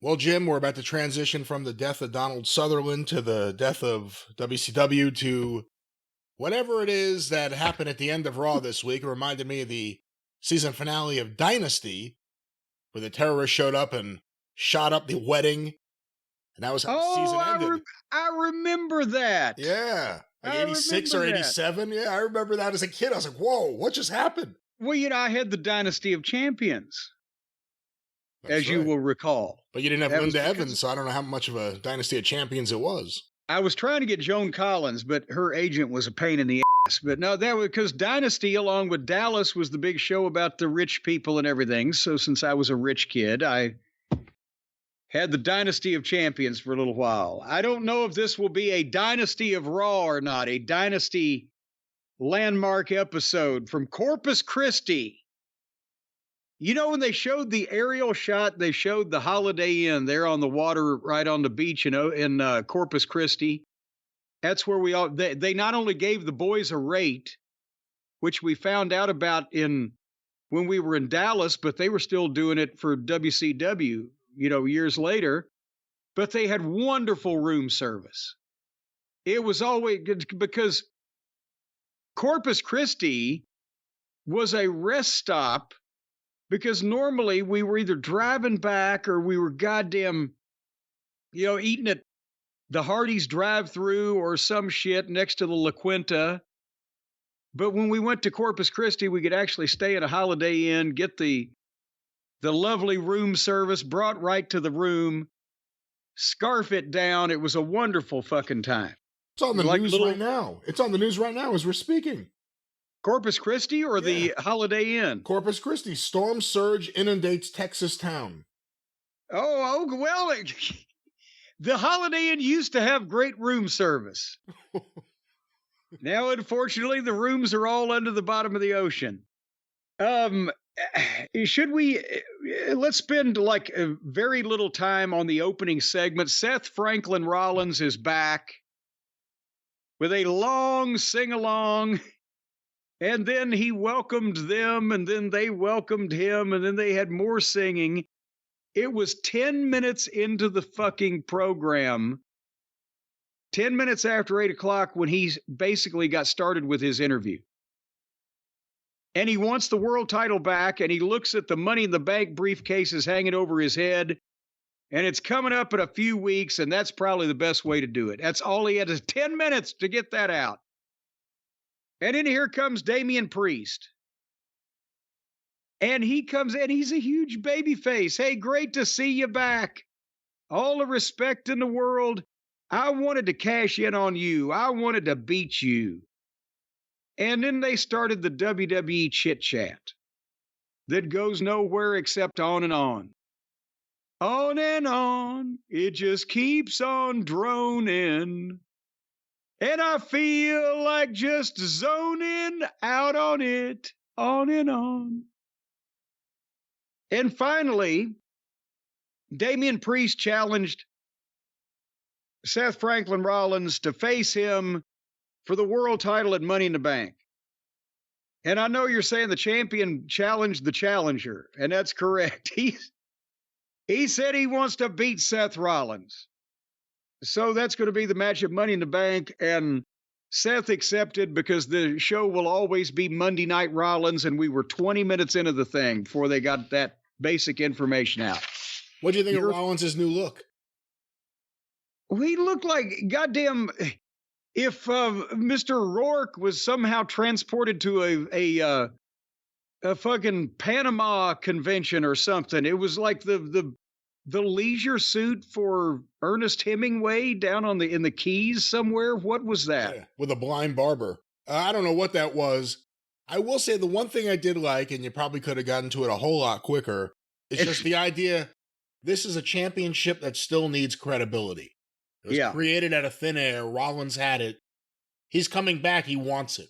Well, Jim, we're about to transition from the death of Donald Sutherland to the death of WCW to whatever it is that happened at the end of Raw this week. It reminded me of the season finale of Dynasty, where the terrorists showed up and shot up the wedding. And that was how the season ended. I remember that. Yeah. Like 86 or 87. Yeah, I remember that as a kid. I was like, whoa, what just happened? Well, I had the Dynasty of Champions, That's you right. will recall. But you didn't have Linda Evans, so I don't know how much of a Dynasty of Champions it was. I was trying to get Joan Collins, but her agent was a pain in the ass. But no, that was because Dynasty, along with Dallas, was the big show about the rich people and everything. So since I was a rich kid, I had the Dynasty of Champions for a little while. I don't know if this will be a Dynasty of Raw or not, a Dynasty landmark episode from Corpus Christi. You know, when they showed the aerial shot, they showed the Holiday Inn there on the water, right on the beach, in Corpus Christi. That's where they not only gave the boys a rate, which we found out about when we were in Dallas, but they were still doing it for WCW, years later. But they had wonderful room service. It was always good because Corpus Christi was a rest stop, because normally we were either driving back or we were goddamn, eating at the Hardee's Drive-Thru or some shit next to the La Quinta. But when we went to Corpus Christi, we could actually stay at a Holiday Inn, get the lovely room service brought right to the room, scarf it down. It was a wonderful fucking time. It's on the news right now. It's on the news right now as we're speaking. Corpus Christi or the Holiday Inn? Corpus Christi. Storm surge inundates Texas town. Oh, well, the Holiday Inn used to have great room service. Now, unfortunately, the rooms are all under the bottom of the ocean. Let's spend like a very little time on the opening segment. Seth Franklin Rollins is back with a long sing-along. And then he welcomed them, and then they welcomed him, and then they had more singing. It was 10 minutes into the fucking program, 10 minutes after 8 o'clock, when he basically got started with his interview. And he wants the world title back, and he looks at the Money in the Bank briefcases hanging over his head, and it's coming up in a few weeks, and that's probably the best way to do it. That's all he had, is 10 minutes to get that out. And then here comes Damian Priest. And he comes in, he's a huge baby face. Hey, great to see you back. All the respect in the world. I wanted to cash in on you. I wanted to beat you. And then they started the WWE chit-chat that goes nowhere except on and on. On and on. It just keeps on droning. And I feel like just zoning out on it, on and on. And finally, Damian Priest challenged Seth Franklin Rollins to face him for the world title at Money in the Bank. And I know you're saying the champion challenged the challenger, and that's correct. He said he wants to beat Seth Rollins. So that's going to be the match at Money in the Bank, and Seth accepted because the show will always be Monday Night Rollins, and we were 20 minutes into the thing before they got that basic information out. What do you think of Rollins' new look? He looked like goddamn. If Mr. Rourke was somehow transported to a fucking Panama convention or something, it was like the leisure suit for Ernest Hemingway down in the Keys somewhere. What was that? Yeah, with a blind barber. I don't know what that was. I will say the one thing I did like, and you probably could have gotten to it a whole lot quicker, is just the idea this is a championship that still needs credibility. It was created out of thin air. Rollins had it. He's coming back. He wants it.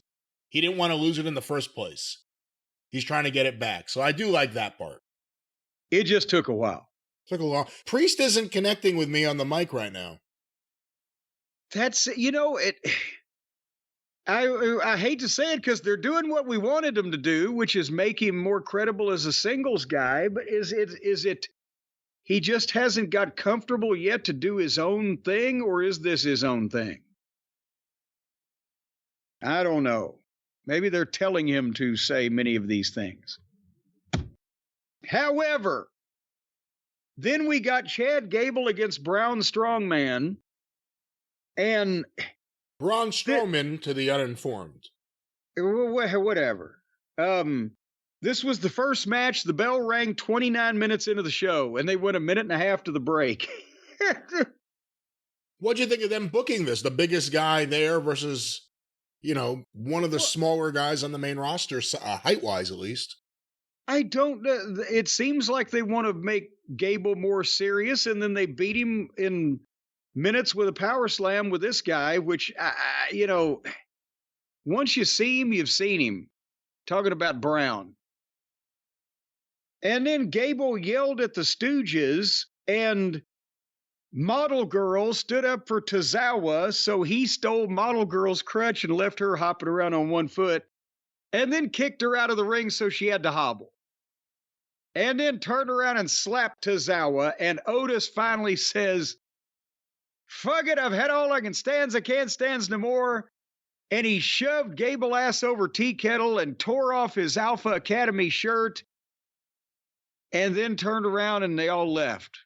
He didn't want to lose it in the first place. He's trying to get it back. So I do like that part. It just took a while. Took a long. Priest isn't connecting with me on the mic right now. That's, it. I hate to say it because they're doing what we wanted them to do, which is make him more credible as a singles guy. But is it he just hasn't got comfortable yet to do his own thing, or is this his own thing? I don't know. Maybe they're telling him to say many of these things. However, then we got Chad Gable against Braun Strowman, and Braun Strowman to the uninformed. Whatever. This was the first match. The bell rang 29 minutes into the show, and they went a minute and a half to the break. What'd you think of them booking this? The biggest guy there versus, one of the smaller guys on the main roster, height-wise at least. I don't know. It seems like they want to make Gable more serious, and then they beat him in minutes with a power slam with this guy, which, once you see him, you've seen him. Talking about Brown. And then Gable yelled at the Stooges, and Model Girl stood up for Tozawa, so he stole Model Girl's crutch and left her hopping around on one foot, and then kicked her out of the ring so she had to hobble. And then turned around and slapped Tozawa, and Otis finally says, "Fuck it, I've had all I can stands, I can't stands no more." And he shoved Gable ass over Tea Kettle and tore off his Alpha Academy shirt, and then turned around and they all left.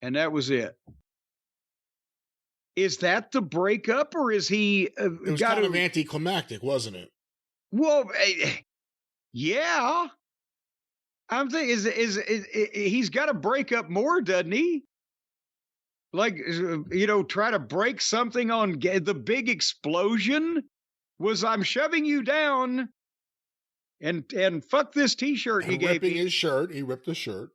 And that was it. Is that the breakup, or is he it was kind of anticlimactic, wasn't it? Well, yeah. I'm thinking, he's got to break up more, doesn't he? Like, try to break something on the big explosion was, I'm shoving you down, and fuck this T-shirt he gave me. His shirt. He ripped the shirt.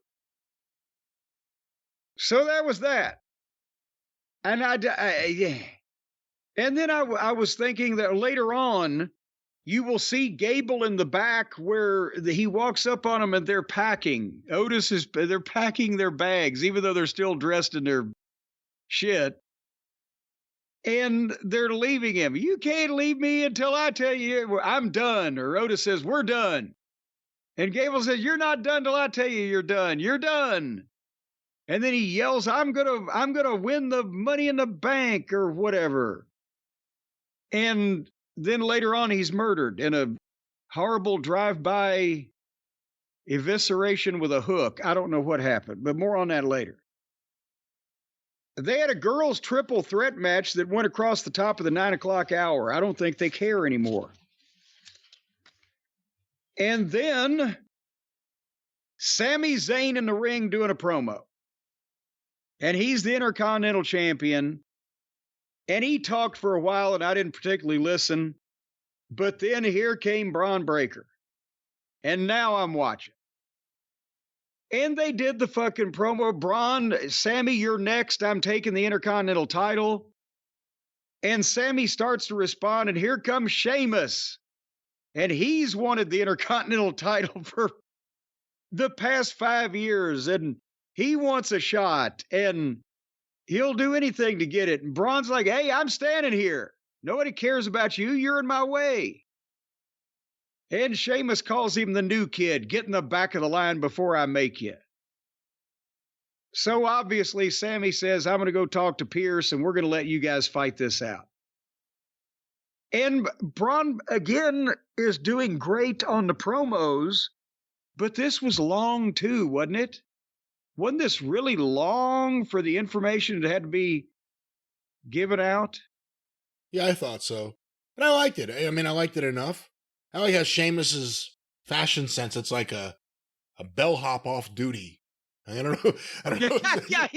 So that was that. And yeah. And then I was thinking that later on, you will see Gable in the back where he walks up on them and they're packing. They're packing their bags, even though they're still dressed in their shit. And they're leaving him. "You can't leave me until I tell you I'm done." Or Otis says, "We're done." And Gable says, "You're not done till I tell you you're done. You're done." And then he yells, I'm gonna win the Money in the Bank," or whatever. And then later on, he's murdered in a horrible drive-by evisceration with a hook. I don't know what happened, but more on that later. They had a girls' triple threat match that went across the top of the 9 o'clock hour. I don't think they care anymore. And then Sami Zayn in the ring doing a promo. And he's the Intercontinental Champion. And he talked for a while, and I didn't particularly listen. But then here came Braun Breaker. And now I'm watching. And they did the fucking promo. Braun, "Sammy, you're next. I'm taking the Intercontinental title." And Sammy starts to respond, and here comes Sheamus. And he's wanted the Intercontinental title for the past 5 years. And he wants a shot. And he'll do anything to get it. And Braun's like, "Hey, I'm standing here. Nobody cares about you. You're in my way." And Sheamus calls him the new kid. "Get in the back of the line before I make you." So obviously, Sammy says, "I'm going to go talk to Pierce, and we're going to let you guys fight this out." And Braun, again, is doing great on the promos, but this was long too, wasn't it? Wasn't this really long for the information that had to be given out? Yeah, I thought so. But I liked it. I mean, I liked it enough. I like how Sheamus's fashion sense, it's like a bellhop off duty. I don't know. Yeah,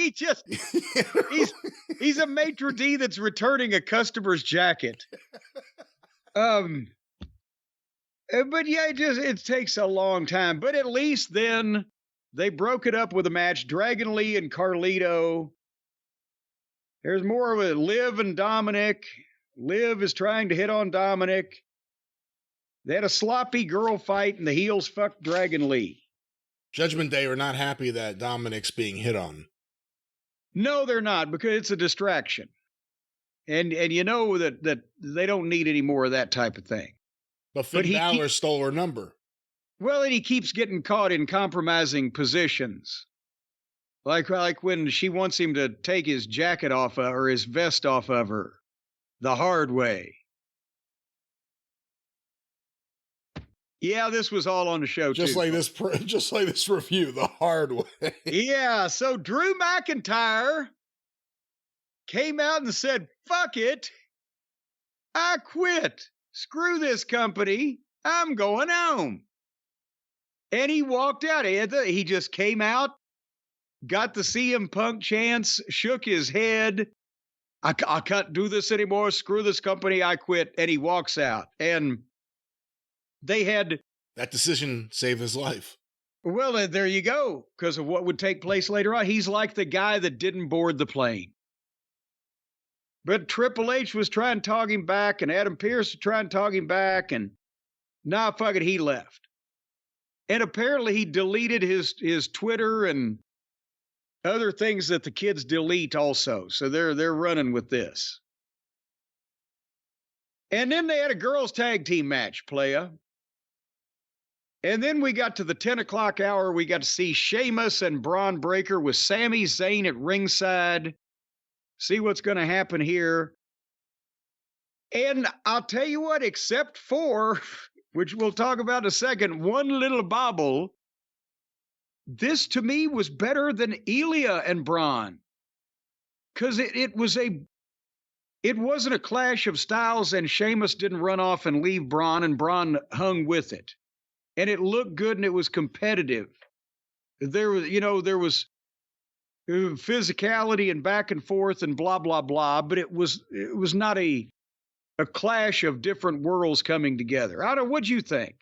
he's a maitre d' that's returning a customer's jacket. But yeah, it takes a long time. But at least then they broke it up with a match. Dragon Lee and Carlito. There's more of a Liv and Dominic. Liv is trying to hit on Dominic. They had a sloppy girl fight, and the heels fucked Dragon Lee. Judgment Day are not happy that Dominic's being hit on. No, they're not, because it's a distraction. And you know that they don't need any more of that type of thing. But Finn Balor stole her number. Well, and he keeps getting caught in compromising positions. Like when she wants him to take his jacket off or his vest off of her the hard way. Yeah, this was all on the show just too. like this, just like this review, the hard way. Yeah, so Drew McIntyre came out and said, "Fuck it, I quit. Screw this company. I'm going home." And he walked out. He just came out, got the CM Punk chants, shook his head. I can't do this anymore. Screw this company. I quit. And he walks out. And they had... That decision saved his life. Well, there you go. Because of what would take place later on. He's like the guy that didn't board the plane. But Triple H was trying to talk him back, and Adam Pearce was trying to talk him back, and fuck it, he left. And apparently he deleted his Twitter and other things that the kids delete also. So they're running with this. And then they had a girls tag team match, playa. And then we got to the 10 o'clock hour. We got to see Sheamus and Braun Breaker with Sami Zayn at ringside. See what's going to happen here. And I'll tell you what, except for, which we'll talk about in a second, one little bobble, this to me was better than Ilya and Braun. Because it wasn't a clash of styles, and Sheamus didn't run off and leave Braun, and Braun hung with it. And it looked good, and it was competitive. There was physicality and back and forth and blah, blah, blah, but it was not a clash of different worlds coming together. I don't know, what'd you think?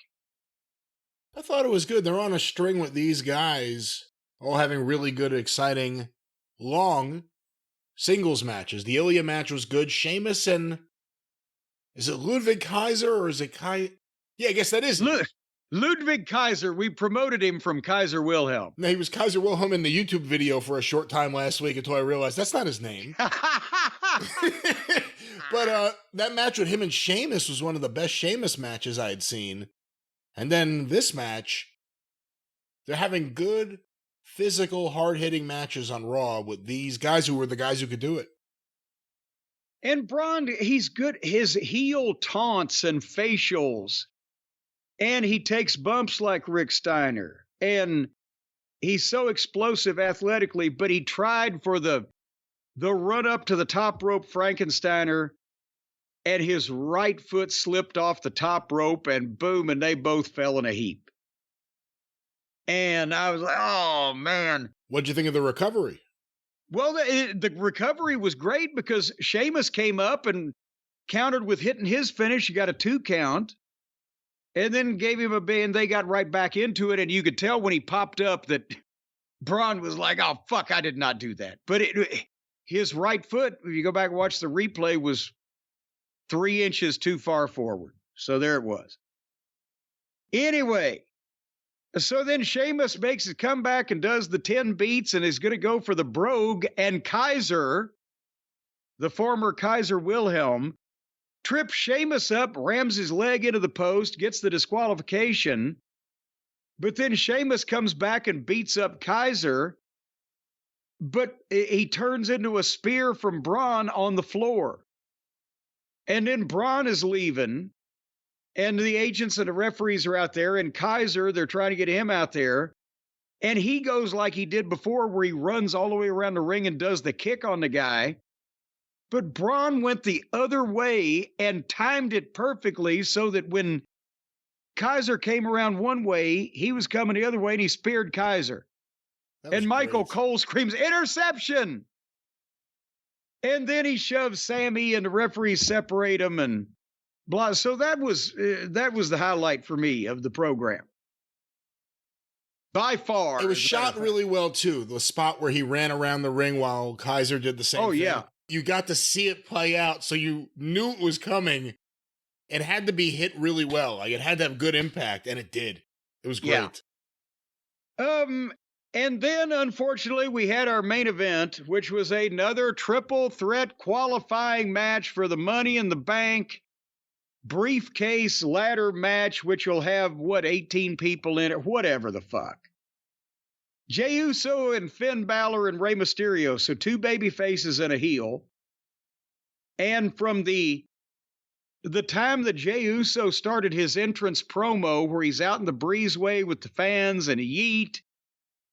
I thought it was good. They're on a string with these guys, all having really good, exciting, long singles matches. The Ilya match was good. Sheamus and... Is it Ludwig Kaiser or is it Yeah, I guess that is... Ludwig Kaiser. We promoted him from Kaiser Wilhelm. No, he was Kaiser Wilhelm in the YouTube video for a short time last week until I realized that's not his name. But that match with him and Sheamus was one of the best Sheamus matches I had seen. And then this match, they're having good, physical, hard-hitting matches on Raw with these guys who were the guys who could do it. And Braun, he's good. His heel taunts and facials. And he takes bumps like Rick Steiner. And he's so explosive athletically, but he tried for the run up to the top rope Frankensteiner, and his right foot slipped off the top rope, and boom, and they both fell in a heap. And I was like, oh, man. What'd you think of the recovery? Well, the recovery was great because Sheamus came up and countered with hitting his finish. You got a 2 count. And then gave him a bit, and they got right back into it. And you could tell when he popped up that Braun was like, oh, fuck, I did not do that. But his right foot, if you go back and watch the replay, was 3 inches too far forward. So there it was. Anyway, so then Sheamus makes his comeback and does the 10 beats and is going to go for the brogue. And Kaiser, the former Kaiser Wilhelm, trips Sheamus up, rams his leg into the post, gets the disqualification. But then Sheamus comes back and beats up Kaiser. But he turns into a spear from Braun on the floor. And then Braun is leaving. And the agents and the referees are out there. And Kaiser, they're trying to get him out there. And he goes like he did before, where he runs all the way around the ring and does the kick on the guy. But Braun went the other way and timed it perfectly so that when Kaiser came around one way, he was coming the other way, and he speared Kaiser. And Michael Cole screams, interception! And then he shoves Sammy, and the referees separate him, and blah. So that was the highlight for me of the program. By far. It was shot really well, too. The spot where he ran around the ring while Kaiser did the same thing. Oh, yeah. You got to see it play out, so you knew it was coming. It had to be hit really well. Like, it had to have good impact, and it did. It was great. Yeah. And then, unfortunately, we had our main event, which was another triple threat qualifying match for the Money in the Bank briefcase ladder match, which will have, 18 people in it? Whatever the fuck. Jey Uso and Finn Balor and Rey Mysterio. So 2 baby faces and a heel. And from the time that Jey Uso started his entrance promo where he's out in the breezeway with the fans and a yeet,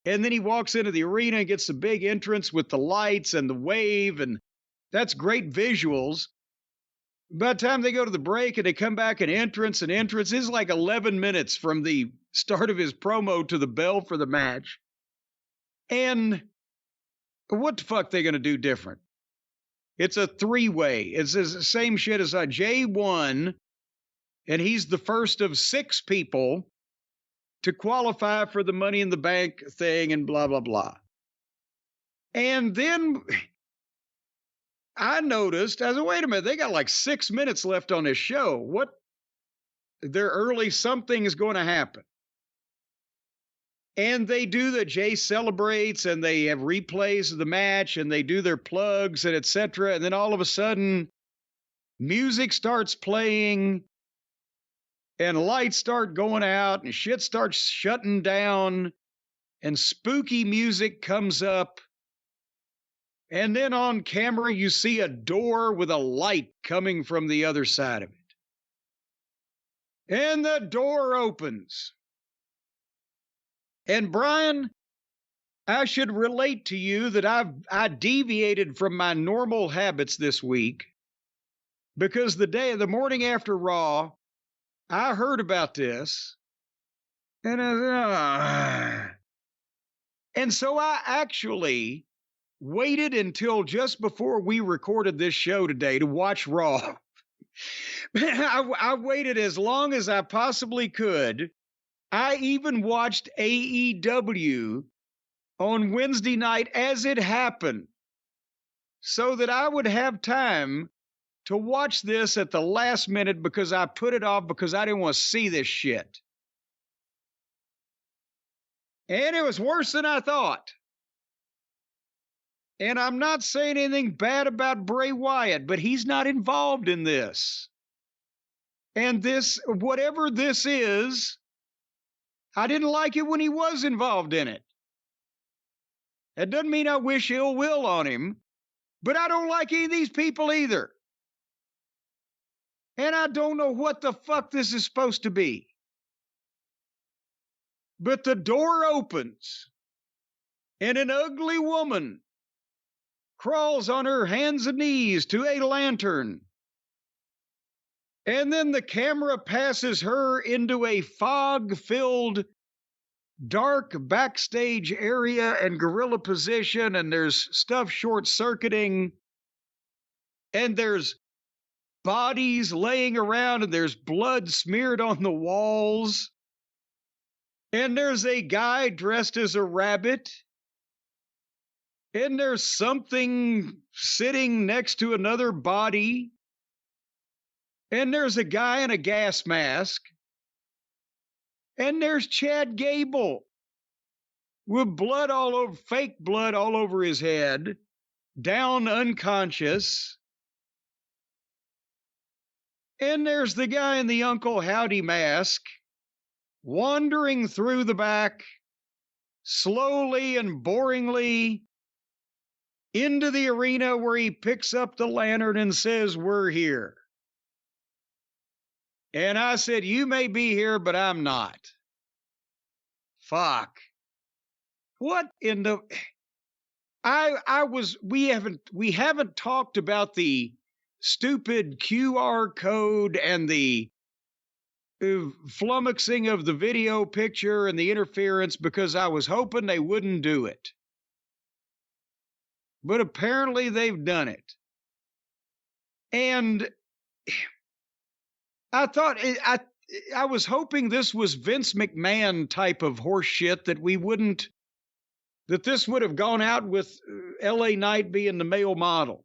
and then he walks into the arena and gets the big entrance with the lights and the wave, and that's great visuals. By the time they go to the break and they come back and entrance is like 11 minutes from the start of his promo to the bell for the match. And what the fuck they going to do different? It's a 3-way. It's the same shit as Jay won, and he's the first of 6 people to qualify for the Money in the Bank thing and blah, blah, blah. And then I noticed, I said, wait a minute, they got like 6 minutes left on this show. What? They're early, something is going to happen. And they do the Jay celebrates and they have replays of the match and they do their plugs and etc. And then all of a sudden, music starts playing and lights start going out and shit starts shutting down and spooky music comes up. And then on camera, you see a door with a light coming from the other side of it. And the door opens. And Brian, I should relate to you that I deviated from my normal habits this week because the morning after Raw, I heard about this. And and so I actually waited until just before we recorded this show today to watch Raw. I waited as long as I possibly could. I even watched AEW on Wednesday night as it happened so that I would have time to watch this at the last minute because I put it off because I didn't want to see this shit. And it was worse than I thought. And I'm not saying anything bad about Bray Wyatt, but he's not involved in this. And this, whatever this is, I didn't like it when he was involved in it. That doesn't mean I wish ill will on him, but I don't like any of these people either. And I don't know what the fuck this is supposed to be. But the door opens, and an ugly woman crawls on her hands and knees to a lantern. And then the camera passes her into a fog-filled, dark backstage area and gorilla position, and there's stuff short-circuiting, and there's bodies laying around, and there's blood smeared on the walls, and there's a guy dressed as a rabbit, and there's something sitting next to another body, and there's a guy in a gas mask, and there's Chad Gable with blood all over, fake blood all over his head, down unconscious. And there's the guy in the Uncle Howdy mask wandering through the back, slowly and boringly into the arena where he picks up the lantern and says, "We're here." And I said, "You may be here, but I'm not." Fuck. What in the... we haven't talked about the stupid QR code and the flummoxing of the video picture and the interference because I was hoping they wouldn't do it. But apparently they've done it. And I thought, I was hoping this was Vince McMahon type of horse shit that this would have gone out with LA Knight being the male model.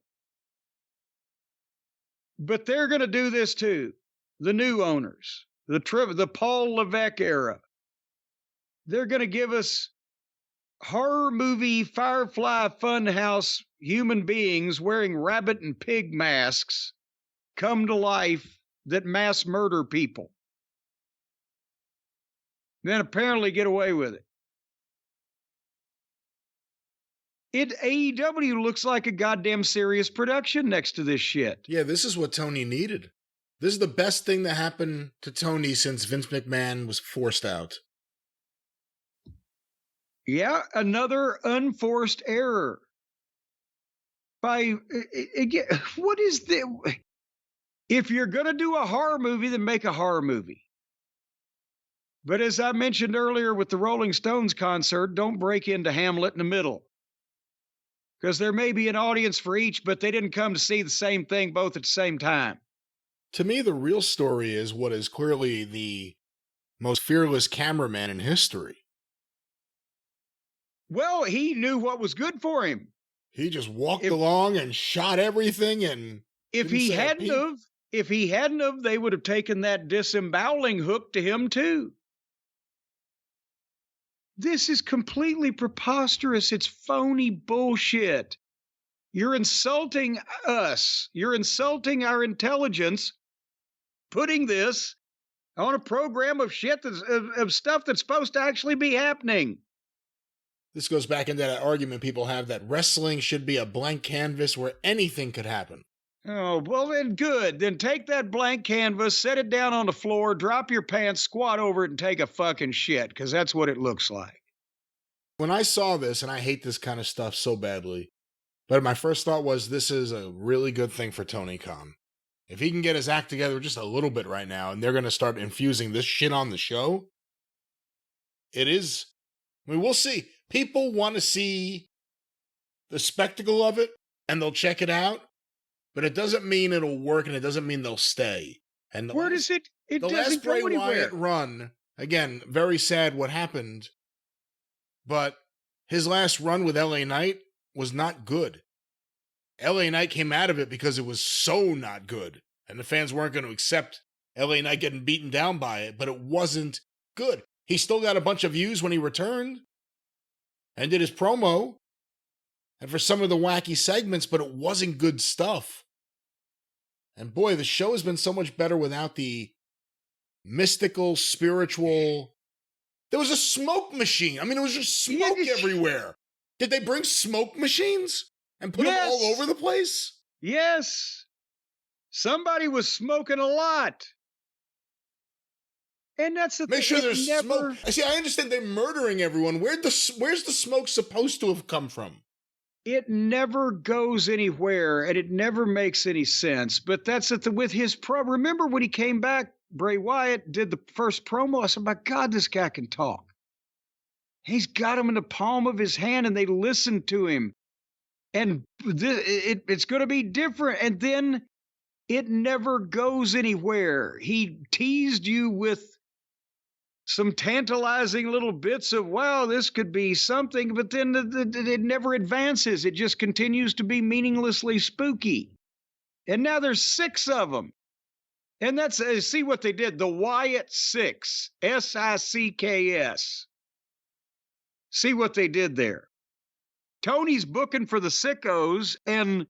But they're going to do this too. The new owners, the Paul Levesque era. They're going to give us horror movie Firefly Funhouse human beings wearing rabbit and pig masks come to life that mass murder people. Then apparently get away with it. AEW looks like a goddamn serious production next to this shit. Yeah, this is what Tony needed. This is the best thing that happened to Tony since Vince McMahon was forced out. Yeah, another unforced error. Again, what is the... If you're going to do a horror movie, then make a horror movie. But as I mentioned earlier with the Rolling Stones concert, don't break into Hamlet in the middle. Because there may be an audience for each, but they didn't come to see the same thing both at the same time. To me, the real story is what is clearly the most fearless cameraman in history. Well, he knew what was good for him. He just walked along and shot everything, and if he hadn't have, they would have taken that disemboweling hook to him too. This is completely preposterous. It's phony bullshit. You're insulting us. You're insulting our intelligence, putting this on a program of shit of stuff that's supposed to actually be happening. This goes back into that argument people have that wrestling should be a blank canvas where anything could happen. Oh, well then good. Then take that blank canvas, set it down on the floor, drop your pants, squat over it, and take a fucking shit, because that's what it looks like. When I saw this, and I hate this kind of stuff so badly, but my first thought was this is a really good thing for Tony Khan. If he can get his act together just a little bit right now, and they're going to start infusing this shit on the show, it is... I mean, we'll see. People want to see the spectacle of it, and they'll check it out, but it doesn't mean it'll work, and it doesn't mean they'll stay. And where does it? It doesn't go anywhere. The last Bray Wyatt run, again, very sad what happened, but his last run with LA Knight was not good. LA Knight came out of it because it was so not good, and the fans weren't going to accept LA Knight getting beaten down by it, but it wasn't good. He still got a bunch of views when he returned and did his promo and for some of the wacky segments, but it wasn't good stuff. And boy, the show has been so much better without the mystical, spiritual... There was a smoke machine. I mean, it was just smoke everywhere. Did they bring smoke machines and put them all over the place? Yes. Somebody was smoking a lot. And that's the thing. Make sure there's smoke. I understand they're murdering everyone. Where's the smoke supposed to have come from? It never goes anywhere, and it never makes any sense. But that's with his pro. Remember when he came back, Bray Wyatt did the first promo. I said, my God, this guy can talk. He's got him in the palm of his hand, and they listened to him. And it's going to be different. And then it never goes anywhere. He teased you with some tantalizing little bits of, wow, this could be something, but then it never advances. It just continues to be meaninglessly spooky. And now there's 6 of them. And that's, see what they did, the Wyatt 6, S-I-C-K-S. See what they did there. Tony's booking for the sickos, and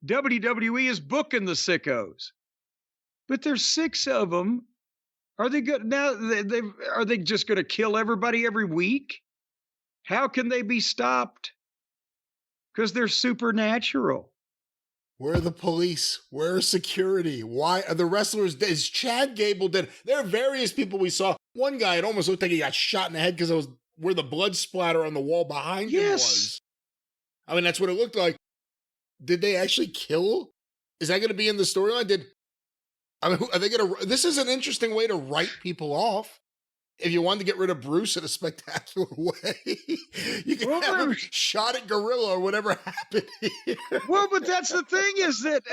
WWE is booking the sickos. But there's 6 of them. Are they good now? Are they just going to kill everybody every week? How can they be stopped? Because they're supernatural. Where are the police? Where is security? Why are the wrestlers dead? Is Chad Gable dead? There are various people we saw. One guy, it almost looked like he got shot in the head because it was where the blood splatter on the wall behind him was. I mean, that's what it looked like. Did they actually kill? Is that going to be in the storyline? Are they going to... This is an interesting way to write people off. If you wanted to get rid of Bruce in a spectacular way, you can have him shot at Gorilla or whatever happened here. Well, but that's the thing is that,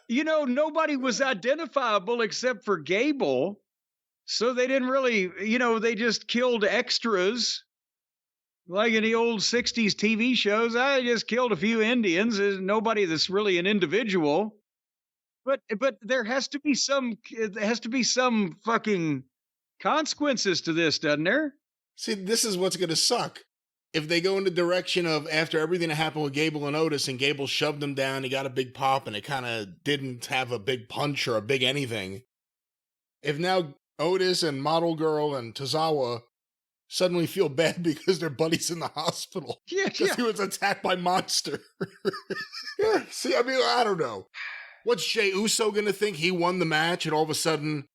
nobody was identifiable except for Gable. So they didn't really, they just killed extras. Like in the old 60s TV shows, I just killed a few Indians. There's nobody that's really an individual. But there has to be some fucking consequences to this, doesn't there? See, this is what's going to suck. If they go in the direction of after everything that happened with Gable and Otis, and Gable shoved him down, he got a big pop, and it kind of didn't have a big punch or a big anything. If now Otis and Model Girl and Tozawa suddenly feel bad because their buddy's in the hospital. Yeah, Because he was attacked by Monster. Yeah, see, I mean, I don't know. What's Jey Uso going to think? He won the match and all of a sudden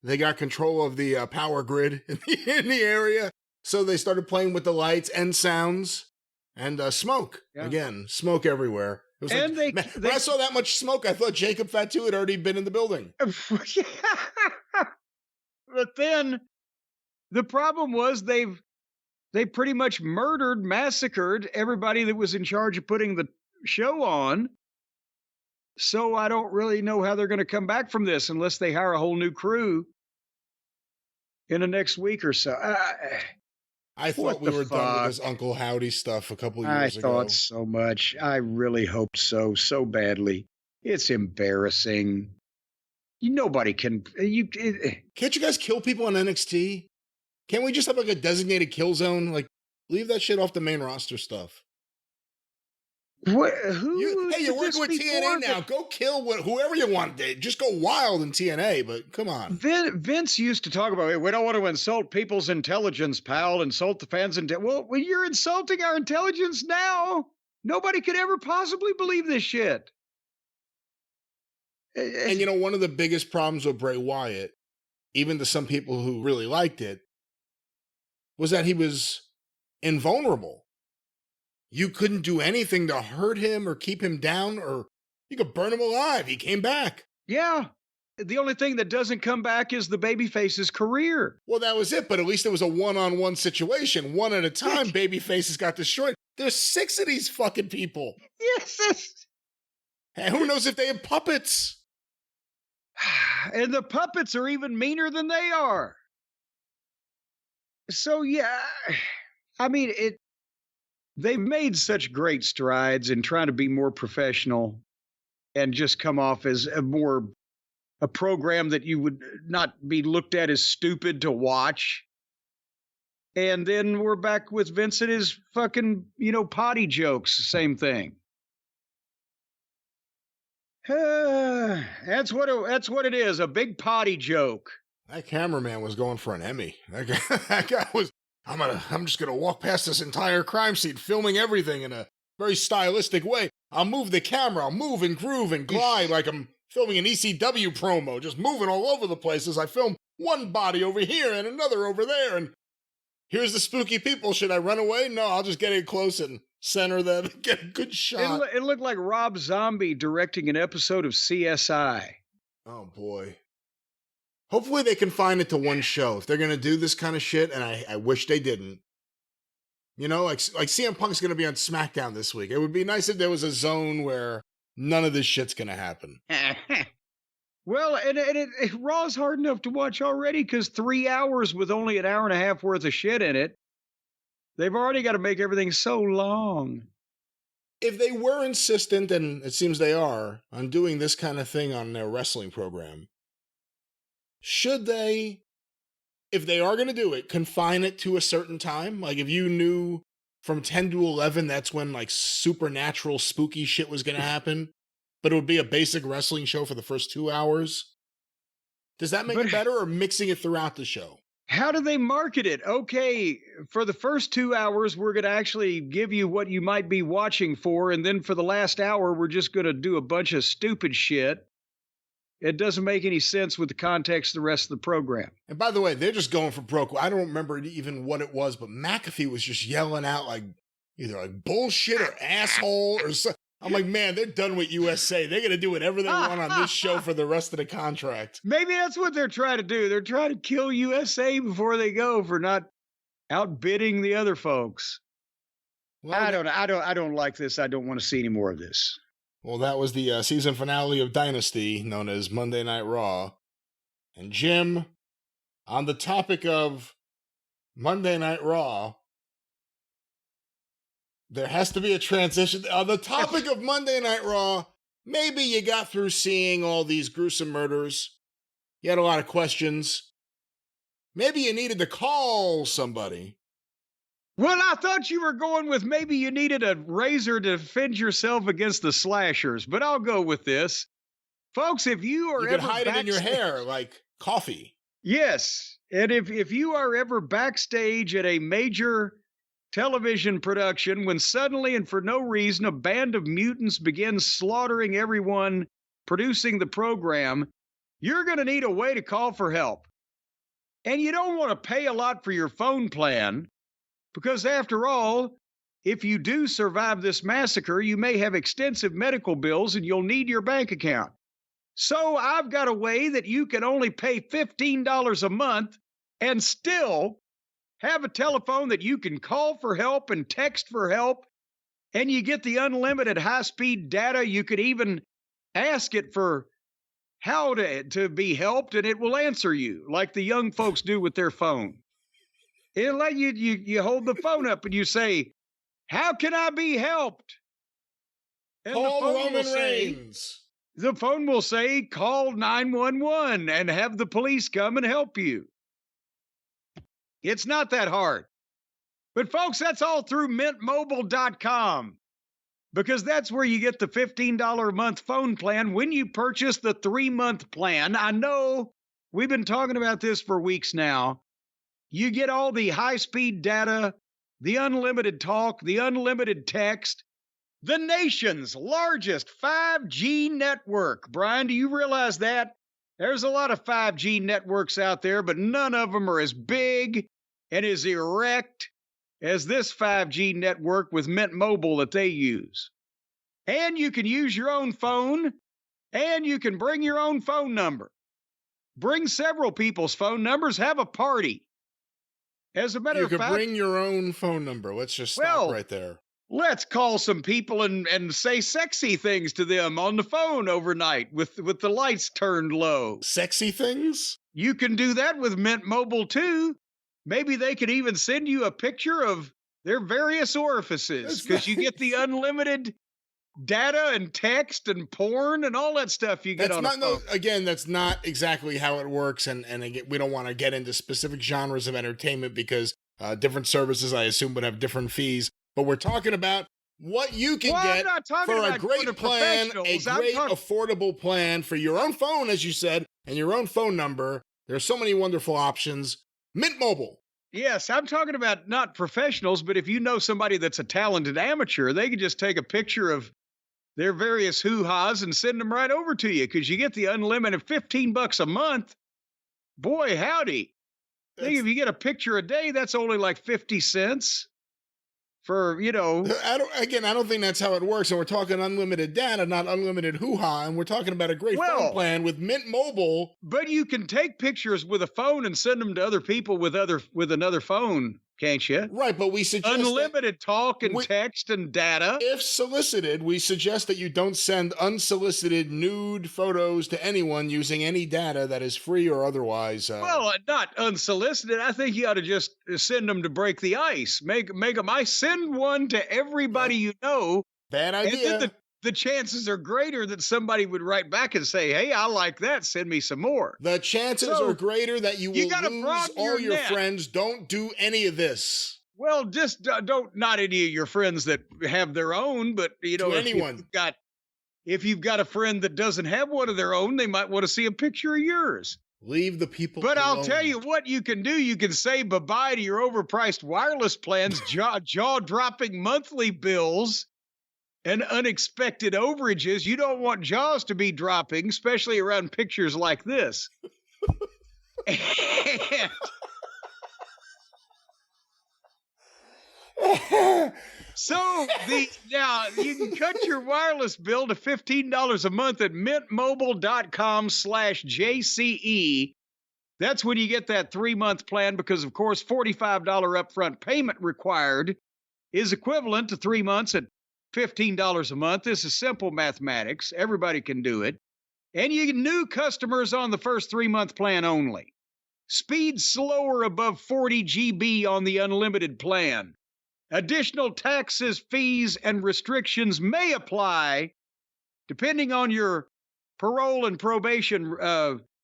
they got control of the power grid in the area. So they started playing with the lights and sounds and smoke. Yeah. Again, smoke everywhere. It was and like, when I saw that much smoke, I thought Jacob Fatu had already been in the building. But then the problem was they pretty much massacred everybody that was in charge of putting the show on. So I don't really know how they're going to come back from this unless they hire a whole new crew in the next week or so. I thought we were done with this Uncle Howdy stuff a couple years ago. I thought so much. I really hoped so badly. It's embarrassing. Nobody can. Can't you guys kill people on NXT? Can't we just have like a designated kill zone? Like, leave that shit off the main roster stuff. What? You're working with TNA now. Go kill whoever you want. Just go wild in TNA, but come on. Vince used to talk about, we don't want to insult people's intelligence, pal. Insult the fans. Well, you're insulting our intelligence now. Nobody could ever possibly believe this shit. And one of the biggest problems with Bray Wyatt, even to some people who really liked it, was that he was invulnerable. You couldn't do anything to hurt him or keep him down, or you could burn him alive. He came back. Yeah. The only thing that doesn't come back is the babyface's career. Well, that was it, but at least it was a one-on-one situation. One at a time, babyfaces got destroyed. There's 6 of these fucking people. Yes. And who knows if they have puppets? And the puppets are even meaner than they are. So, yeah, I mean, they've made such great strides in trying to be more professional and just come off as a program that you would not be looked at as stupid to watch. And then we're back with Vince and his fucking, potty jokes. Same thing. That's what it is. A big potty joke. That cameraman was going for an Emmy. That guy was, I'm just going to walk past this entire crime scene, filming everything in a very stylistic way. I'll move the camera. I'll move and groove and glide like I'm filming an ECW promo, just moving all over the place as I film one body over here and another over there. And here's the spooky people. Should I run away? No, I'll just get in close and center them and get a good shot. It looked like Rob Zombie directing an episode of CSI. Oh, boy. Hopefully they confine it to one show. If they're going to do this kind of shit, and I wish they didn't. Like CM Punk's going to be on SmackDown this week. It would be nice if there was a zone where none of this shit's going to happen. Well, and Raw's hard enough to watch already because 3 hours with only an hour and a half worth of shit in it. They've already got to make everything so long. If they were insistent, and it seems they are, on doing this kind of thing on their wrestling program, should they, if they are going to do it, confine it to a certain time? Like if you knew from 10 to 11, that's when like supernatural spooky shit was going to happen, but it would be a basic wrestling show for the first 2 hours. Does that make it better, or mixing it throughout the show? How do they market it? Okay, for the first 2 hours, we're going to actually give you what you might be watching for. And then for the last hour, we're just going to do a bunch of stupid shit. It doesn't make any sense with the context of the rest of the program. And by the way, they're just going for broke. I don't remember even what it was, but McAfee was just yelling out like either like bullshit or asshole or something. I'm like, man, they're done with USA. They're going to do whatever they want on this show for the rest of the contract. Maybe that's what they're trying to do. They're trying to kill USA before they go for not outbidding the other folks. Well, I don't like this. I don't want to see any more of this. Well, that was the season finale of Dynasty, known as Monday Night Raw. And Jim, on the topic of Monday Night Raw, there has to be a transition. On the topic of Monday Night Raw, maybe you got through seeing all these gruesome murders. You had a lot of questions. Maybe you needed to call somebody. Well, I thought you were going with maybe you needed a razor to defend yourself against the slashers, but I'll go with this. Folks, if you are ever... You could hide it in your hair like coffee. Yes. And if you are ever backstage at a major television production when suddenly and for no reason a band of mutants begins slaughtering everyone producing the program, you're going to need a way to call for help. And you don't want to pay a lot for your phone plan because, after all, if you do survive this massacre, you may have extensive medical bills and you'll need your bank account. So I've got a way that you can only pay $15 a month and still have a telephone that you can call for help and text for help, and you get the unlimited high-speed data. You could even ask it for how to be helped, and it will answer you like the young folks do with their phone. It'll let you hold the phone up and you say, "How can I be helped?" And call Roman Reigns. The phone will say, "Call 911 and have the police come and help you." It's not that hard. But folks, that's all through mintmobile.com, because that's where you get the $15 a month phone plan when you purchase the 3-month plan. I know we've been talking about this for weeks now. You get all the high-speed data, the unlimited talk, the unlimited text, the nation's largest 5G network. Brian, do you realize that? There's a lot of 5G networks out there, but none of them are as big and as erect as this 5G network with Mint Mobile that they use. And you can use your own phone, and you can bring your own phone number. Bring several people's phone numbers, have a party. As a matter of fact, you can bring your own phone number. Let's just stop right there. Let's call some people and say sexy things to them on the phone overnight with the lights turned low. Sexy things? You can do that with Mint Mobile too. Maybe they could even send you a picture of their various orifices, because you get the unlimited data and text and porn and all that stuff you get on the phone. No, again, that's not exactly how it works. And again, we don't want to get into specific genres of entertainment because different services, I assume, would have different fees. But we're talking about what you can get for a great plan, a great affordable plan for your own phone, as you said, and your own phone number. There are so many wonderful options. Mint Mobile. Yes, I'm talking about not professionals, but if you know somebody that's a talented amateur, they can just take a picture of their various hoo-has and send them right over to you, because you get the unlimited $15 a month. Boy, howdy. I think if you get a picture a day, that's only like 50 cents. For, I don't think that's how it works. And we're talking unlimited data, not unlimited hoo-ha. And we're talking about a great phone plan with Mint Mobile. But you can take pictures with a phone and send them to other people with another phone, can't you? Right, but we suggest unlimited talk and text and data. If solicited, we suggest that you don't send unsolicited nude photos to anyone using any data that is free or otherwise. Well, not unsolicited. I think you ought to just send them to break the ice. Make them. I send one to everybody you know. Bad idea. And then the chances are greater that somebody would write back and say, "Hey, I like that. Send me some more." The chances are greater that you will lose all your friends. Don't do any of this. Well, just don't, not any of your friends that have their own, but anyone. If you've got a friend that doesn't have one of their own, they might want to see a picture of yours. Leave the people But alone. I'll tell you what you can do. You can say bye-bye to your overpriced wireless plans, jaw-dropping monthly bills, and unexpected overages. You don't want jaws to be dropping, especially around pictures like this. So now you can cut your wireless bill to $15 a month at mintmobile.com/JCE. That's when you get that 3-month plan, because of course $45 upfront payment required is equivalent to 3 months at $15 a month. This is simple mathematics. Everybody can do it. And you get new customers on the first 3-month plan only. Speed slower above 40 GB on the unlimited plan. Additional taxes, fees, and restrictions may apply depending on your parole and probation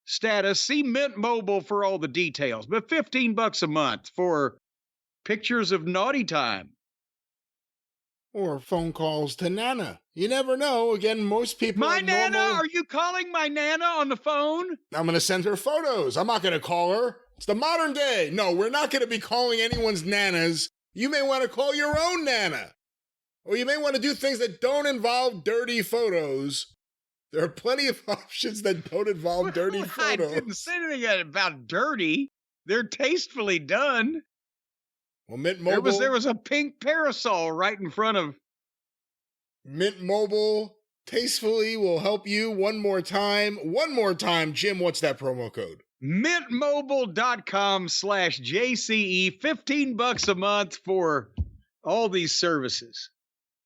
status. See Mint Mobile for all the details. But $15 a month for pictures of naughty time. Or phone calls to Nana. You never know. Again, most people. My Nana? Are you calling my Nana on the phone? I'm going to send her photos. I'm not going to call her. It's the modern day. No, we're not going to be calling anyone's nanas. You may want to call your own nana. Or you may want to do things that don't involve dirty photos. There are plenty of options that don't involve dirty photos. I didn't say anything about dirty. They're tastefully done. Well, Mint Mobile. There was a pink parasol right in front of. Mint Mobile tastefully will help you one more time. One more time, Jim, what's that promo code? Mintmobile.com/JCE, $15 a month for all these services.